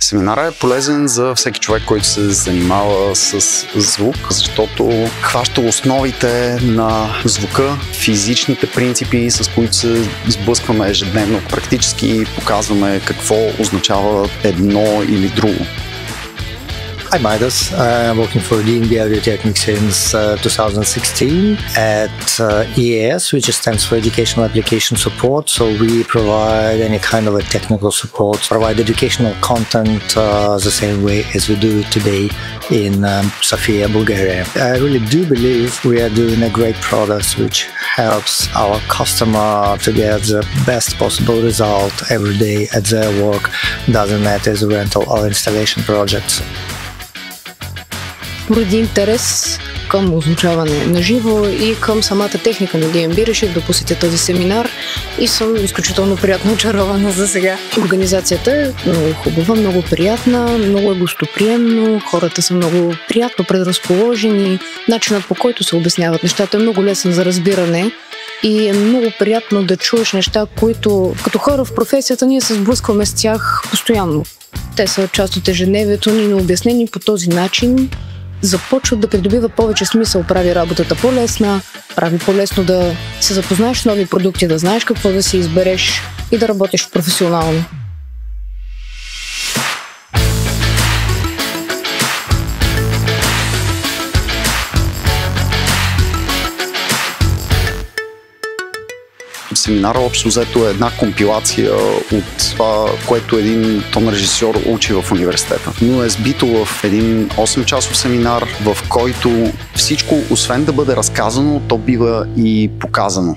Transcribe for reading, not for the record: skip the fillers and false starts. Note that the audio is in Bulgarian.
Семинарът е полезен за всеки човек, който се занимава с звук, защото хваща основите на звука, физичните принципи, с които се сблъскваме ежедневно. Практически показваме какво означава едно или друго. I'm Midas. I'm working for DNB Audio-Technica since 2016 at EAS, which stands for Educational Application Support. So we provide any kind of a technical support, provide educational content the same way as we do today in Sofia, Bulgaria. I really do believe we are doing a great product which helps our customer to get the best possible result every day at their work, doesn't matter as a rental or installation projects. Поради интерес към озвучаване на живо и към самата техника на DNB реших да посетя този семинар и съм изключително приятно очарована за сега. Организацията е много хубава, много приятна, много е гостоприемно, хората са много приятно предразположени, начинът по който се обясняват нещата е много лесен за разбиране и е много приятно да чуеш неща, които като хора в професията ние се сблъскваме с тях постоянно. Те са част от ежедневието ни, но обяснени по този начин започват да придобива повече смисъл, прави работата по-лесна, прави по-лесно да се запознаеш с нови продукти, да знаеш какво да си избереш и да работиш професионално. Семинара общо взето е една компилация от това, което един тон режисьор учи в университета. Но е сбито в един 8-часов семинар, в който всичко, освен да бъде разказано, то бива и показано.